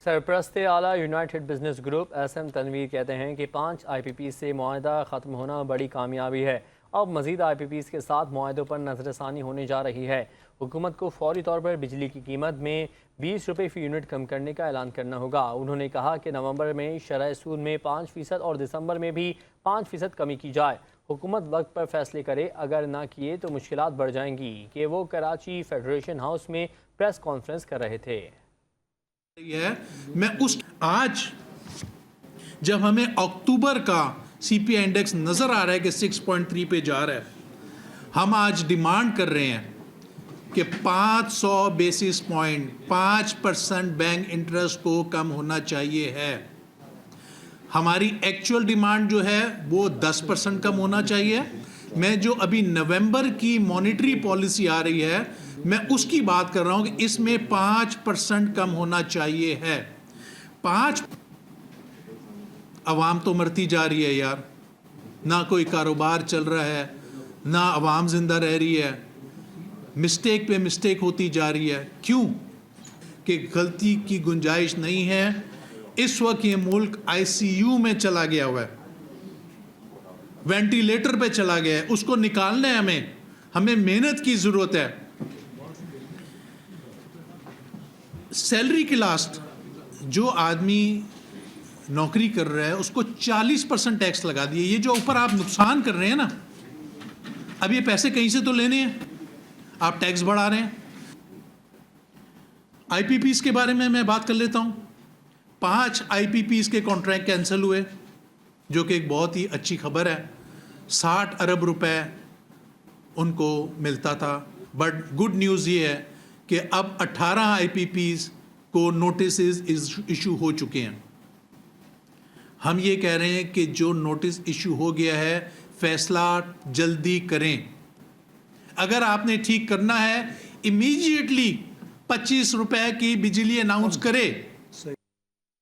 सरपरस्त आला united business group SM Tanveer कहते हैं कि 5 IPPs से मुआहदा ख़त्म होना बड़ी कामयाबी है। अब मज़ीद IPPs के साथ मुआहदों पर नज़रसानी होने जा रही है। हुकूमत को फौरी तौर पर बिजली की कीमत में 20 रुपये फ़ी यूनिट कम करने का ऐलान करना होगा। उन्होंने कहा कि नवंबर में शरह सूद में 5% और दिसंबर में भी 5% कमी की जाए। हुकूमत वक्त पर फैसले करे, अगर ना किए तो मुश्किलात बढ़ जाएंगी। कि वो कराची फेडरेशन हाउस में प्रेस कॉन्फ्रेंस कर रहे थे। मैं उस आज जब हमें अक्टूबर का CPI इंडेक्स नजर आ रहा है कि 6.3 पे जा रहा है, हम आज डिमांड कर रहे हैं कि 500 बेसिस पॉइंट 5% बैंक इंटरेस्ट को कम होना चाहिए है। हमारी एक्चुअल डिमांड जो है वो 10% कम होना चाहिए। मैं जो अभी नवंबर की मॉनेटरी पॉलिसी आ रही है, मैं उसकी बात कर रहा हूं कि इसमें 5% कम होना चाहिए है। 5 अवाम तो मरती जा रही है यार, ना कोई कारोबार चल रहा है, ना अवाम जिंदा रह रही है, मिस्टेक पे मिस्टेक होती जा रही है। क्यों? कि गलती की गुंजाइश नहीं है। इस वक्त ये मुल्क ICU में चला गया हुआ है, वेंटिलेटर पे चला गया है, उसको निकालना है। हमें मेहनत की जरूरत है। सैलरी के लास्ट जो आदमी नौकरी कर रहा है उसको 40% टैक्स लगा दिए। ये जो ऊपर आप नुकसान कर रहे हैं ना, अब ये पैसे कहीं से तो लेने हैं, आप टैक्स बढ़ा रहे हैं। IPPs के बारे में मैं बात कर लेता हूं। 5 IPPs के कॉन्ट्रैक्ट कैंसिल हुए, जो कि एक बहुत ही अच्छी खबर है। 60 अरब रुपए उनको मिलता था, बट गुड न्यूज़ ये है कि अब 18 IPPs को नोटिस इशू हो चुके हैं। हम ये कह रहे हैं कि जो नोटिस इशू हो गया है, फैसला जल्दी करें। अगर आपने ठीक करना है, इमीडिएटली 25 रुपए की बिजली अनाउंस करें।